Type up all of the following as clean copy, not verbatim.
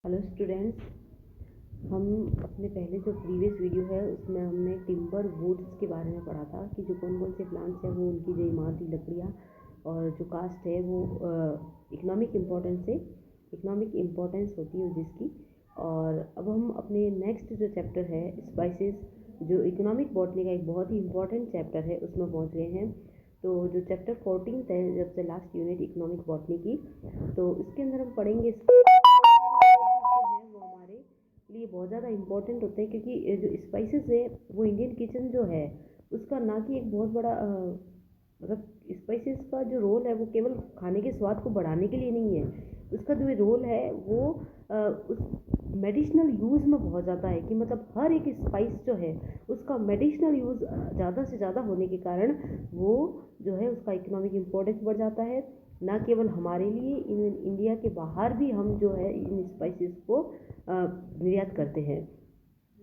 Hello students, हम अपने पहले जो प्रीवियस वीडियो है उसमें हमने टिम्बर वुड्स के बारे में पढ़ा था कि जो कौन कौन से प्लांट्स हैं वो उनकी जो इमारती लकड़ियाँ और जो कास्ट है वो इकोनॉमिक इम्पोर्टेंस होती है जिसकी। और अब हम अपने नेक्स्ट जो चैप्टर है स्पाइसेस, जो इकोनॉमिक बॉटनी का एक बहुत ही इम्पोर्टेंट चैप्टर है, उसमें पहुँच गए हैं। तो जो चैप्टर 14 है, जब से लास्ट यूनिट इकोनॉमिक बॉटनी की, तो इसके अंदर हम पढ़ेंगे लिए बहुत ज़्यादा इम्पोर्टेंट होते हैं, क्योंकि जो स्पाइसेस है वो इंडियन किचन जो है उसका ना कि एक बहुत बड़ा मतलब स्पाइसेस का जो रोल है वो केवल खाने के स्वाद को बढ़ाने के लिए नहीं है। उसका जो रोल है वो उस मेडिसिनल यूज़ में बहुत ज़्यादा है, कि मतलब हर एक स्पाइस जो है उसका मेडिसिनल यूज़ ज़्यादा से ज़्यादा होने के कारण वो जो है उसका इकोनॉमिक इम्पोर्टेंस बढ़ जाता है। ना केवल हमारे लिए, इंडिया के बाहर भी हम जो है इन स्पाइसेस को निर्यात करते हैं।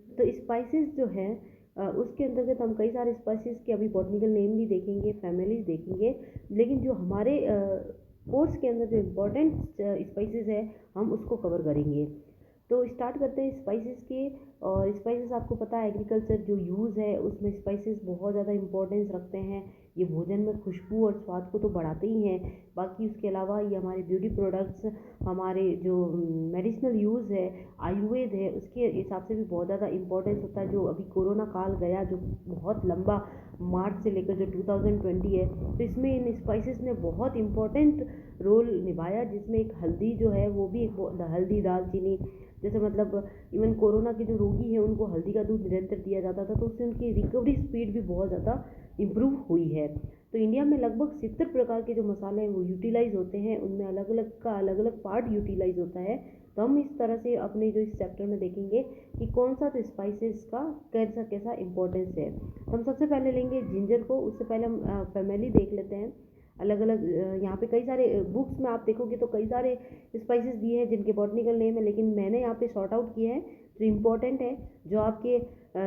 तो स्पाइसेस जो हैं उसके अंतर्गत हम कई सारे स्पाइसेस के अभी बॉटनिकल नेम भी देखेंगे, फैमिलीज देखेंगे, लेकिन जो हमारे कोर्स के अंदर जो इम्पोर्टेंट स्पाइसेस है हम उसको कवर करेंगे। तो स्टार्ट करते हैं स्पाइसेस के। और स्पाइसेस आपको पता है एग्रीकल्चर जो यूज़ है उसमें स्पाइसेस बहुत ज़्यादा इंपॉर्टेंस रखते हैं। ये भोजन में खुशबू और स्वाद को तो बढ़ाते ही हैं, बाकी उसके अलावा ये हमारे ब्यूटी प्रोडक्ट्स, हमारे जो मेडिसिनल यूज़ है, आयुर्वेद है, उसके हिसाब से भी बहुत ज़्यादा इंपॉर्टेंस होता है। जो अभी कोरोना काल गया जो बहुत लंबा, मार्च से लेकर जो 2020 है, तो इसमें इन स्पाइसेस ने बहुत इम्पोर्टेंट रोल निभाया, जिसमें एक हल्दी जो है वो भी एक हल्दी, दालचीनी, जैसे मतलब इवन कोरोना के जो रोगी हैं उनको हल्दी का दूध निरंतर दिया जाता था, तो उससे उनकी रिकवरी स्पीड भी बहुत ज़्यादा इम्प्रूव हुई है। तो इंडिया में लगभग 70 प्रकार के जो मसाले हैं वो यूटिलाइज होते हैं, उनमें अलग अलग का अलग अलग पार्ट यूटिलाइज होता है। तो हम इस तरह से अपने जो इस चैप्टर में देखेंगे कि कौन सा तो स्पाइसेस का कैसा कैसा इंपॉर्टेंस है। तो हम सबसे पहले लेंगे जिंजर को। उससे पहले हम फैमिली देख लेते हैं। अलग अलग यहाँ पे कई सारे बुक्स में आप देखोगे तो कई सारे स्पाइसेस दिए हैं जिनके बॉटनिकल नेम है, लेकिन मैंने यहाँ पे शॉर्ट आउट किए हैं जो इम्पोर्टेंट है, जो आपके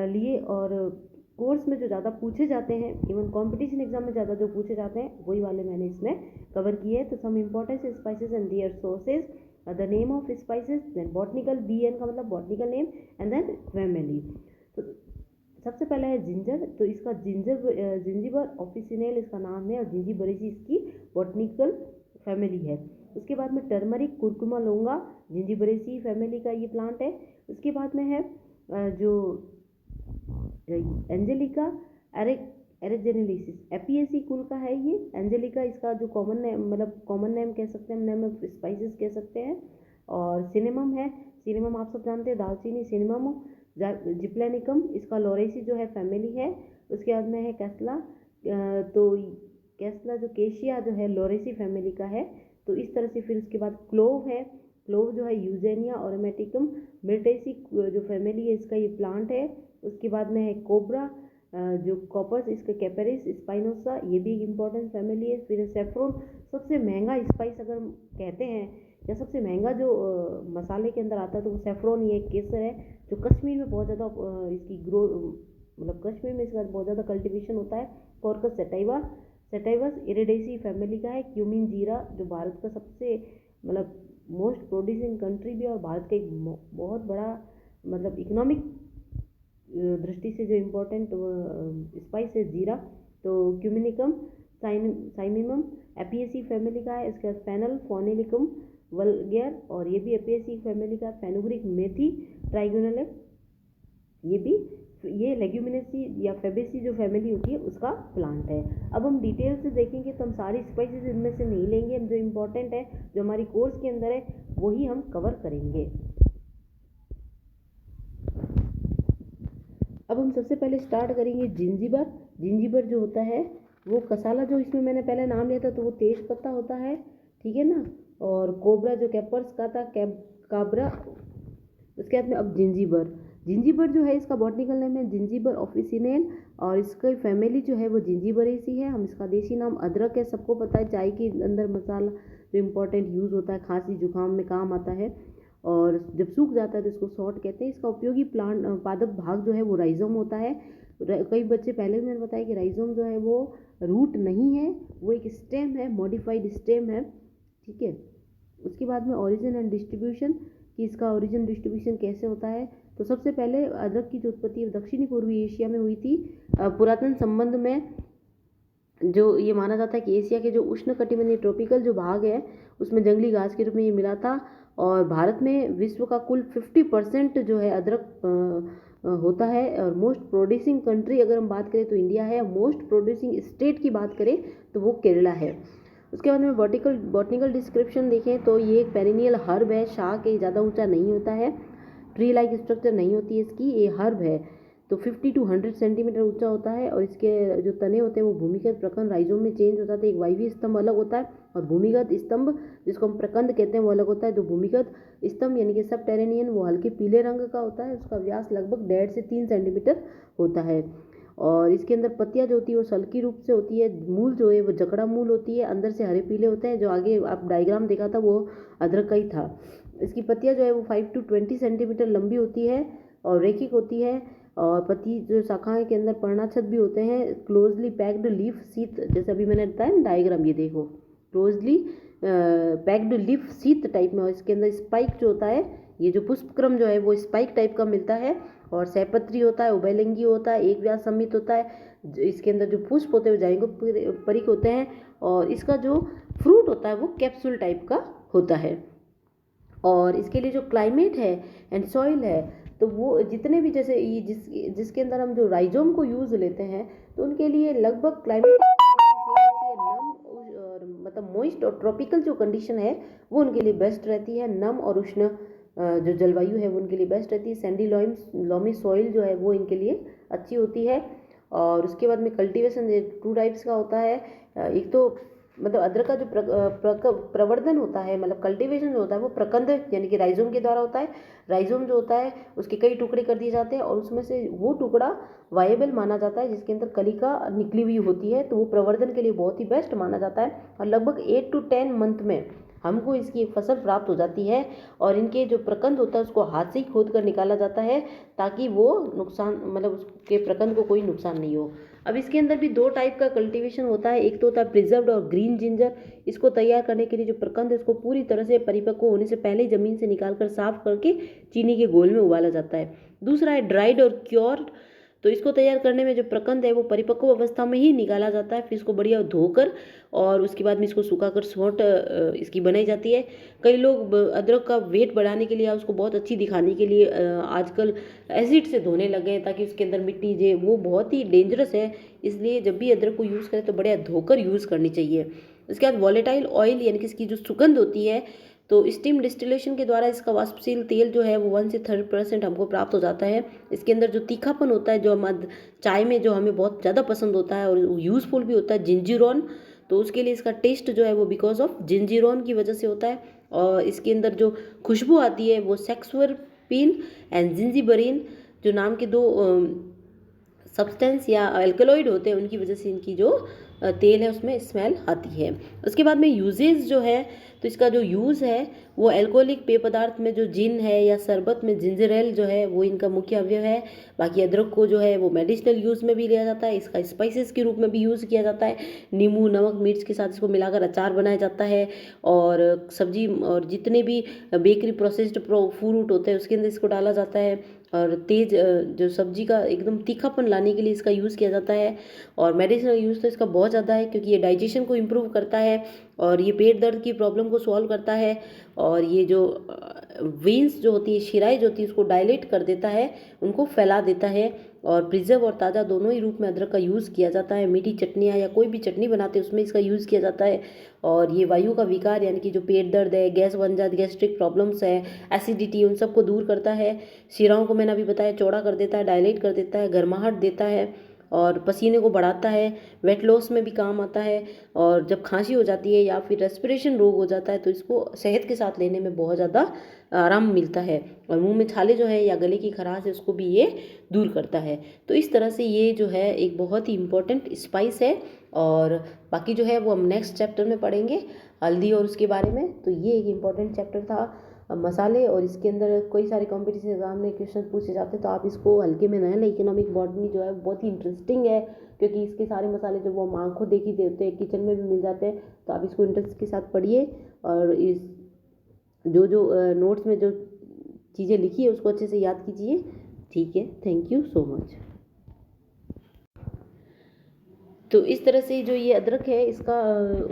लिए और कोर्स में जो ज़्यादा पूछे जाते हैं, इवन कंपटीशन एग्जाम में ज़्यादा जो पूछे जाते हैं वही वाले मैंने इसमें कवर किए हैं। तो some importance spices and their sources, the name of spices, then botanical, BN का मतलब botanical name, and then family. तो सबसे पहला है जिंजर। तो इसका जिंजिबर ऑफिसिनेल इसका नाम है, और जिंजिबरेसी इसकी बॉटनिकल फैमिली है। उसके बाद में टर्मरिक, कुरकुमा, लौंगा, जिंजिबरेसी फैमिली का ये प्लांट है। उसके बाद में है जो एंजेलिका एरेजेनेलिसिस, एपियेसी कुल का है ये। एंजेलिका इसका जो कॉमन नेम, मतलब कॉमन नेम कह सकते हैं, नेम ऑफ स्पाइसेस कह सकते हैं। और सिनेमम है, सिनेमम आप सब जानते हैं, दालचीनी, सिनेमम। जिप्लेनिकम इसका लोरेसी जो है फैमिली है। उसके बाद में है कैसला। तो कैसला जो केशिया जो है लोरेसी फैमिली का है। तो इस तरह से फिर उसके बाद क्लोव है। क्लोव जो है यूजेनिया ऑरोमेटिकम मिर्टेसी जो फैमिली है इसका ये प्लांट है। उसके बाद में है कोबरा, जो कॉपर्स इसका कैपेरिस स्पाइनोसा, ये भी एक इम्पॉर्टेंट फैमिली है। फिर सेफ्रोन, सबसे महंगा स्पाइस अगर कहते हैं या सबसे महंगा जो मसाले के अंदर आता है तो वो सेफ्रोन, ये केसर है, जो कश्मीर में बहुत ज़्यादा इसकी ग्रो, मतलब कश्मीर में इसका बहुत ज़्यादा कल्टीवेशन होता है। कॉर्कस सेटाइवा, सेटाइवस इरिडेसी फैमिली का है। क्यूमिन जीरा, जो भारत का सबसे मतलब मोस्ट प्रोड्यूसिंग कंट्री भी है, और भारत का एक बहुत बड़ा मतलब इकोनॉमिक दृष्टि से जो इम्पोर्टेंट स्पाइस है जीरा। तो क्यूमिनिकम साइमिमम एपियेसी फैमिली का है। इसके बाद फेनल फोनिलिकम वल्गेर, और ये भी एपियेसी फैमिली का। फेनुग्रिक मेथी ट्राइगोनल, ये भी, ये लेग्यूमिनेसी या फेबेसी जो फैमिली होती है उसका प्लांट है। अब हम डिटेल से देखेंगे तो हम सारी स्पाइसेस इनमें से नहीं लेंगे, हम जो इम्पोर्टेंट है जो हमारी कोर्स के अंदर है वही हम कवर करेंगे। अब हम सबसे पहले स्टार्ट करेंगे जिंजिबर। जिंजिबर जो होता है वो कसाला, जो इसमें मैंने पहले नाम लिया था तो वो तेज पत्ता होता है, ठीक है ना। और कोबरा जो कैपर्स का था, काबरा। उसके बाद में अब जिंजिबर। जिंजिबर जो है इसका बॉटनिकल नेम है जिंजिबर ऑफिसिनेल, और इसकी फैमिली जो है वो जिंजिबरेसी है। हम इसका देसी नाम अदरक है, सबको पता है चाय के अंदर मसाला जो इम्पोर्टेंट यूज़ होता है, खांसी जुकाम में काम आता है, और जब सूख जाता है तो इसको सॉर्ट कहते हैं। इसका उपयोगी प्लांट पादप भाग जो है वो राइजोम होता है। कई बच्चे पहले भी मैंने बताया कि राइजोम जो है वो रूट नहीं है, वो एक स्टेम है, मॉडिफाइड स्टेम है, ठीक है। उसके बाद में ओरिजिन एंड डिस्ट्रीब्यूशन, कि इसका ओरिजिन डिस्ट्रीब्यूशन कैसे होता है। तो सबसे पहले अदरक की जो उत्पत्ति दक्षिणी पूर्वी एशिया में हुई थी। पुरातन संबंध में जो ये माना जाता है कि एशिया के जो उष्णकटिबंधीय ट्रॉपिकल जो भाग है उसमें जंगली घास के रूप में ये मिला था। और भारत में विश्व का कुल 50% जो है अदरक होता है। और मोस्ट प्रोड्यूसिंग कंट्री अगर हम बात करें तो इंडिया है। मोस्ट प्रोड्यूसिंग स्टेट की बात करें तो वो केरला है। उसके बाद में बॉटनिकल डिस्क्रिप्शन देखें तो ये एक पेरिनियल हर्ब है। शाख के ज़्यादा ऊंचा नहीं होता है, ट्री लाइक स्ट्रक्चर नहीं होती है इसकी, ये हर्ब है। तो 50 to 100 सेंटीमीटर ऊंचा होता है। और इसके जो तने होते हैं वो भूमिगत प्रकंद राइजोम में चेंज हो जाते हैं। एक वायवीय स्तंभ अलग होता है और भूमिगत स्तंभ जिसको हम प्रकंद कहते हैं वो अलग होता है। जो भूमिगत स्तंभ यानी कि सबटेरेनियन वो हल्के पीले रंग का होता है। उसका व्यास लगभग 1.5 से 3 सेंटीमीटर होता है। और इसके अंदर पत्तियां जो होती है वो सल्की रूप से होती है। मूल जो है वो जकड़ा मूल होती है, अंदर से हरे पीले होते हैं। जो आगे आप डायग्राम देखा था वो अदरक का ही था। इसकी पत्तियां जो है वो 5 to 20 सेंटीमीटर लंबी होती है और रेखिक होती है। और पत्ती जो शाखाएं के अंदर पर्णाछद भी होते हैं। क्लोजली पैक्ड लीफ सीथ, जैसे अभी मैंने बताया ना डायग्राम, ये देखो closely packed leaf sheath type में। और इसके अंदर स्पाइक जो होता है, ये जो पुष्पक्रम जो है वो स्पाइक टाइप का मिलता है। और सैपत्री होता है, उभयलिंगी होता है, एक व्यास समित होता है। इसके अंदर जो पुष्प होते हैं वो जाइगोपरिक होते हैं। और इसका जो फ्रूट होता है वो कैप्सूल टाइप का होता है। और इसके लिए जो क्लाइमेट है एंड सॉइल है तो वो जितने भी जैसे ये जिसके अंदर हम जो राइजोम को यूज़ लेते हैं तो उनके लिए लगभग क्लाइमेट नम और मतलब मॉइस्ट और ट्रॉपिकल जो कंडीशन है वो उनके लिए बेस्ट रहती है। नम और उष्ण जो जलवायु है वो उनके लिए बेस्ट रहती है। सैंडी लॉमी सॉइल जो है वो इनके लिए अच्छी होती है। और उसके बाद में कल्टीवेशन 2 टाइप्स का होता है। एक तो मतलब अदरक का जो प्रवर्धन होता है, मतलब कल्टीवेशन जो होता है वो प्रकंद यानी कि राइजोम के द्वारा होता है। राइजोम जो होता है उसके कई टुकड़े कर दिए जाते हैं और उसमें से वो टुकड़ा वायबल माना जाता है जिसके अंदर कलिका निकली हुई होती है। तो वो प्रवर्धन के लिए बहुत ही बेस्ट माना जाता है। और लगभग 8 to 10 मंथ में हमको इसकी एक फसल प्राप्त हो जाती है। और इनके जो प्रकंद होता है उसको हाथ से ही खोद कर निकाला जाता है ताकि वो नुकसान मतलब उसके प्रकंद को कोई नुकसान नहीं हो। अब इसके अंदर भी 2 टाइप का कल्टीवेशन होता है। एक तो होता है प्रिजर्व्ड और ग्रीन जिंजर। इसको तैयार करने के लिए जो प्रकंद है उसको पूरी तरह से परिपक्व होने से पहले ही जमीन से निकाल कर साफ करके चीनी के घोल में उबाला जाता है। दूसरा है ड्राइड और क्योर्ड। तो इसको तैयार करने में जो प्रकंद है वो परिपक्व अवस्था में ही निकाला जाता है। फिर इसको बढ़िया धोकर और उसके बाद में इसको सुखाकर सौंठ इसकी बनाई जाती है। कई लोग अदरक का वेट बढ़ाने के लिए या उसको बहुत अच्छी दिखाने के लिए आजकल एसिड से धोने लगे हैं ताकि उसके अंदर मिट्टी जे वो बहुत ही डेंजरस है। इसलिए जब भी अदरक को यूज़ करें तो बढ़िया धोकर यूज़ करनी चाहिए। इसके बाद वॉलेटाइल ऑयल यानी कि इसकी जो सुगंध होती है तो स्टीम डिस्टिलेशन के द्वारा इसका वाष्पशील तेल जो है वो 1 से 3% हमको प्राप्त हो जाता है। इसके अंदर जो तीखापन होता है जो हम चाय में जो हमें बहुत ज़्यादा पसंद होता है और यूज़फुल भी होता है जिंजीरोन। तो उसके लिए इसका टेस्ट जो है वो बिकॉज ऑफ जिंजीरोन की वजह से होता है। और इसके अंदर जो खुशबू आती है वो सेक्सवर्पिन एंड जिंजीबरीन जो नाम के 2 सब्सटेंस या अल्कलॉइड होते हैं उनकी वजह से इनकी जो तेल है उसमें स्मेल आती है। उसके बाद में यूजेज जो है तो इसका जो यूज़ है वो अल्कोहलिक पेय पदार्थ में जो जिन है या शरबत में जिंजर एल जो है वो इनका मुख्य अवयव है। बाकी अदरक को जो है वो मेडिसिनल यूज़ में भी लिया जाता है। इसका स्पाइसेस के रूप में भी यूज़ किया जाता है। नींबू नमक मिर्च के साथ इसको मिलाकर अचार बनाया जाता है। और सब्जी और जितने भी बेकरी प्रोसेस्ड फ्रूट होते हैं उसके अंदर इसको डाला जाता है। और तेज जो सब्जी का एकदम तीखापन लाने के लिए इसका यूज़ किया जाता है। और मेडिसिनल यूज़ तो इसका बहुत ज़्यादा है क्योंकि ये डाइजेशन को इम्प्रूव करता है और ये पेट दर्द की प्रॉब्लम को सॉल्व करता है। और ये जो वेन्स जो होती है शिराएं जो होती है उसको डायलेट कर देता है, उनको फैला देता है। और प्रिजर्व और ताज़ा दोनों ही रूप में अदरक का यूज़ किया जाता है। मीठी चटनियाँ या कोई भी चटनी बनाते हैं उसमें इसका यूज़ किया जाता है। और ये वायु का विकार यानी कि जो पेट दर्द है, गैस बन जाती, गैस्ट्रिक प्रॉब्लम्स है, एसिडिटी, उन सबको दूर करता है। शिराओं को मैंने अभी बताया चौड़ा कर देता है, डायलेट कर देता है, गर्माहट देता है और पसीने को बढ़ाता है। वेट लॉस में भी काम आता है। और जब खांसी हो जाती है या फिर रेस्पिरेशन रोग हो जाता है तो इसको शहद के साथ लेने में बहुत ज़्यादा आराम मिलता है। और मुंह में छाले जो है या गले की खराश है उसको भी ये दूर करता है। तो इस तरह से ये जो है एक बहुत ही इम्पोर्टेंट स्पाइस है। और बाकी जो है वो हम नेक्स्ट चैप्टर में पढ़ेंगे हल्दी और उसके बारे में। तो ये एक इम्पॉर्टेंट चैप्टर था मसाले। और इसके अंदर कई सारे कॉम्पिटिशन एग्जाम में क्वेश्चन पूछे जाते हैं तो आप इसको हल्के में ना लें। इकोनॉमिक बॉटनी जो है बहुत ही इंटरेस्टिंग है क्योंकि इसके सारे मसाले जो वो हम आंखों देखी देते हैं किचन में भी मिल जाते हैं। तो आप इसको इंटरेस्ट के साथ पढ़िए और इस जो नोट्स में जो चीज़ें लिखी है उसको अच्छे से याद कीजिए। ठीक है, थैंक यू सो मच। तो इस तरह से जो ये अदरक है इसका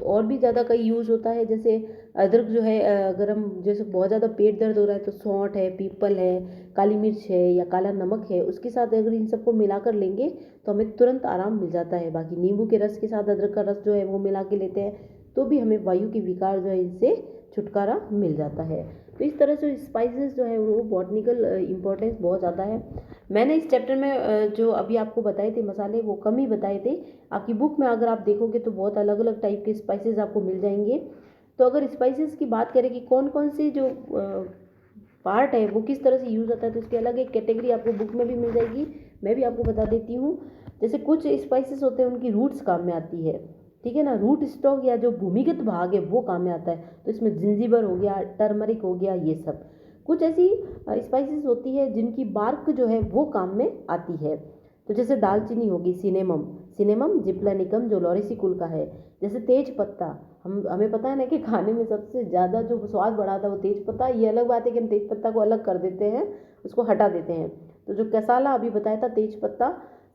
और भी ज़्यादा कई यूज़ होता है। जैसे अदरक जो है अगर हम जैसे बहुत ज़्यादा पेट दर्द हो रहा है तो सौंठ है, पीपल है, काली मिर्च है या काला नमक है, उसके साथ अगर इन सबको मिलाकर लेंगे तो हमें तुरंत आराम मिल जाता है। बाकी नींबू के रस के साथ अदरक का रस जो है वो मिला के लेते हैं तो भी हमें वायु के विकार जो है इनसे छुटकारा मिल जाता है। तो इस तरह से स्पाइसेस जो है वो बॉटनिकल इम्पोर्टेंस बहुत ज़्यादा है। मैंने इस चैप्टर में जो अभी आपको बताए थे मसाले वो कम ही बताए थे। आपकी बुक में अगर आप देखोगे तो बहुत अलग अलग टाइप के स्पाइसेस आपको मिल जाएंगे। तो अगर स्पाइसेस की बात करें कि कौन कौन सी जो पार्ट है वो किस तरह से यूज़ होता है तो इसकी अलग एक कैटेगरी आपको बुक में भी मिल जाएगी। मैं भी आपको बता देती हूँ। जैसे कुछ स्पाइसेस होते हैं उनकी रूट्स काम में आती है, ठीक है ना, रूट स्टॉक या जो भूमिगत भाग है वो काम में आता है। तो इसमें जिंजीबर हो गया, टर्मरिक हो गया, ये सब कुछ ऐसी स्पाइसेस होती है जिनकी बार्क जो है वो काम में आती है। तो जैसे दालचीनी होगी, सिनेमम, सिनेमम जिप्लानिकम जो लॉरेसी कुल का है। जैसे तेज पत्ता, हमें पता है ना कि खाने में सबसे ज़्यादा जो स्वाद बढ़ाता है वो तेज पत्ता। ये अलग बात है कि हम तेज पत्ता को अलग कर देते हैं, उसको हटा देते हैं। तो जो कैसाला अभी बताया था तेज पत्ता,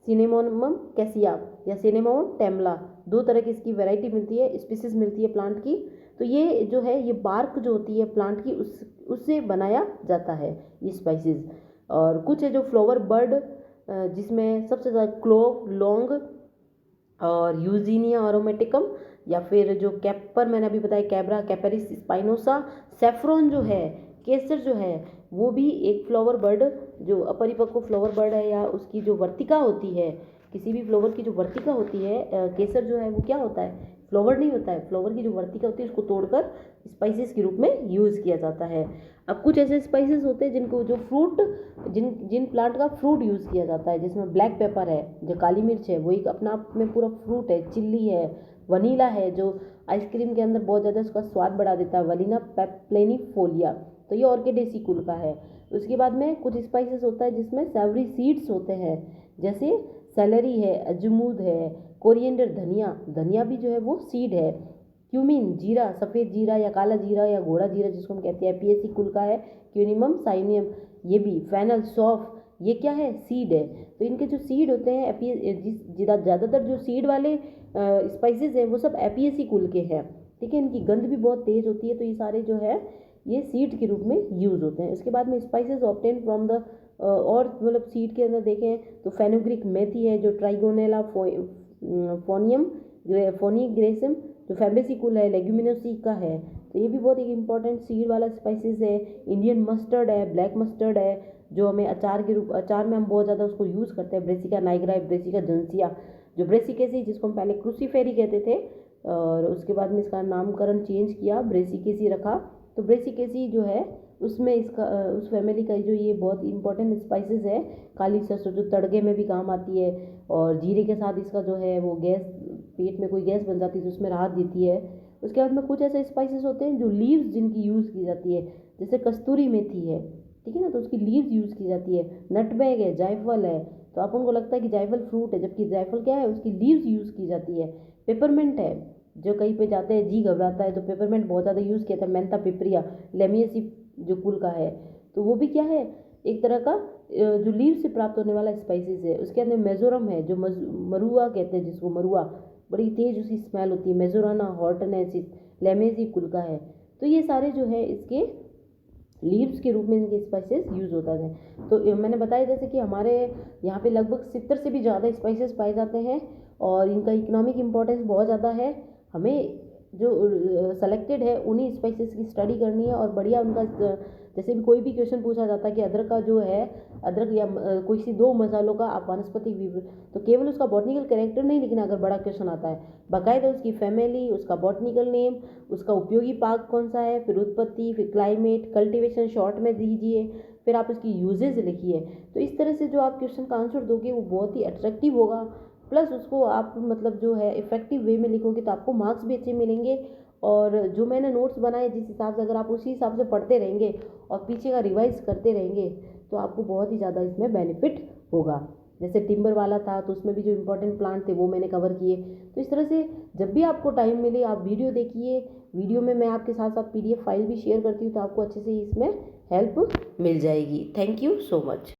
सिनेमोनम कैसिया या सिनेमोन टेमला, दो तरह की इसकी वैरायटी मिलती है, स्पीसीज मिलती है प्लांट की। तो ये जो है ये बार्क जो होती है प्लांट की उससे बनाया जाता है ये स्पाइसेस। और कुछ है जो फ्लावर बर्ड जिसमें सबसे ज़्यादा क्लोव, लौंग और यूजीनिया अरोमेटिकम, या फिर जो कैपर मैंने अभी बताया कैब्रा कैपेरिस स्पाइनोसा, सेफ्रॉन जो है, केसर जो है वो भी एक फ्लावर बर्ड जो अपरिपक्व फ्लावर बर्ड है या उसकी जो वर्तिका होती है, किसी भी फ्लावर की जो वर्तिका होती है, केसर जो है वो क्या होता है, फ्लावर नहीं होता है, फ्लावर की जो वर्तिका होती है उसको तोड़कर स्पाइसेस के रूप में यूज़ किया जाता है। अब कुछ ऐसे स्पाइसेस होते हैं जिनको जो फ्रूट जिन जिन प्लांट का फ्रूट यूज़ किया जाता है, जिसमें ब्लैक पेपर है, जो काली मिर्च है वो एक अपना आप में पूरा फ्रूट है, चिल्ली है, वनीला है जो आइसक्रीम के अंदर बहुत ज़्यादा उसका स्वाद बढ़ा देता है, वनीला प्लेनिफोलिया, तो ये ऑर्किडेसी कुल का है। उसके बाद में कुछ स्पाइसेस होता है जिसमें सेवरी सीड्स होते हैं, जैसे सेलरी है, अजमूद है, कोरिएंडर धनिया, धनिया भी जो है वो सीड है, क्यूमिन जीरा, सफ़ेद जीरा या काला जीरा या घोड़ा जीरा जिसको हम कहते हैं पीएसी कुल का है, क्यूनिमम साइनियम, ये भी फेनल सौफ, ये क्या है, सीड है। तो इनके जो सीड होते हैं ज़्यादातर जो सीड वाले स्पाइसेस हैं वो सब एपीएसी कुल के हैं, ठीक है। इनकी गंध भी बहुत तेज़ होती है, तो ये सारे जो है ये सीड के रूप में यूज़ होते हैं। इसके बाद में स्पाइसेस ऑब्टेन फ्रॉम द और मतलब सीड के अंदर देखें तो फेनुग्रिक मेथी है जो ट्राइगोनेला फोनियम फोनीग्रेसम जो फैबेसी कुल है, लेग्यूमिनोसी का है, तो ये भी बहुत एक इंपॉर्टेंट सीड वाला स्पाइसेस है। इंडियन मस्टर्ड है, ब्लैक मस्टर्ड है जो हमें अचार में हम बहुत ज़्यादा उसको यूज़ करते हैं, ब्रेसिका नाइग्रा, ब्रेसिका जंसिया, जो ब्रेसिकेसी जिसको हम पहले क्रूसीफेरी कहते थे और उसके बाद में इसका नामकरण चेंज किया, ब्रेसिकेसी रखा। तो ब्रेसिकेसी जो है उसमें इसका उस फैमिली का जो ये बहुत इंपॉर्टेंट स्पाइसेस है। काली सरसों जो तड़के में भी काम आती है और जीरे के साथ इसका जो है वो गैस, पेट में कोई गैस बन जाती है तो उसमें राहत देती है। उसके बाद में कुछ ऐसे स्पाइसेस होते हैं जो लीव्स जिनकी यूज़ की जाती है, जैसे कस्तूरी मेथी है, ठीक है ना, तो उसकी लीव्स यूज़ की जाती है। नटमैग है, जायफल है, तो अपन को लगता है कि जायफल फ्रूट है जबकि जायफल क्या है, उसकी लीव्स यूज़ की जाती है। पेपरमिंट है, जो कहीं पे जाते हैं जी घबराता है तो पेपरमिंट बहुत ज़्यादा यूज़ किया था, मेंथा पिपरिया लेमियसी जो कुल का है, तो वो भी क्या है, एक तरह का जो लीव से प्राप्त होने वाला स्पाइसेस है। उसके अंदर मेजोरम है जो मरुआ कहते हैं जिसको, मरुआ बड़ी तेज उसकी स्मेल होती है, मेजोराना हॉर्टनेसिस लेमेजी कुल का है। तो ये सारे जो है इसके लीव्स के रूप में इनके स्पाइसेस यूज़ होता है। तो मैंने बताया जैसे कि हमारे यहाँ पे लगभग 70 से भी ज़्यादा स्पाइसेस पाए जाते हैं और इनका इकोनॉमिक इम्पोर्टेंस बहुत ज़्यादा है। हमें जो सेलेक्टेड है उन्हीं स्पाइसेस की स्टडी करनी है और बढ़िया उनका जैसे भी कोई भी क्वेश्चन पूछा जाता है कि अदरक का जो है, अदरक या कोई सी दो मसालों का आप वानस्पतिक विवरण, तो केवल उसका बॉटनिकल कैरेक्टर नहीं लिखना। अगर बड़ा क्वेश्चन आता है बाकायदा उसकी फैमिली, उसका बॉटनिकल नेम, उसका उपयोगी पाक कौन सा है, फिर उत्पत्ति, फिर क्लाइमेट, कल्टीवेशन शॉर्ट में दीजिए, फिर आप उसकी यूजेज लिखिए। तो इस तरह से जो आप क्वेश्चन का आंसर दोगे वो बहुत ही अट्रैक्टिव होगा, प्लस उसको आप मतलब जो है इफेक्टिव वे में लिखोगे तो आपको मार्क्स भी अच्छे मिलेंगे। और जो मैंने नोट्स बनाए जिस हिसाब से अगर आप उसी हिसाब से पढ़ते रहेंगे और पीछे का रिवाइज करते रहेंगे तो आपको बहुत ही ज़्यादा इसमें बेनिफिट होगा। जैसे टिम्बर वाला था तो उसमें भी जो इंपॉर्टेंट प्लांट थे वो मैंने कवर किए। तो इस तरह से जब भी आपको टाइम मिले आप वीडियो देखिए, वीडियो में मैं आपके साथ साथ PDF फाइल भी शेयर करती हूँ तो आपको अच्छे से इसमें हेल्प मिल जाएगी। Thank you so much.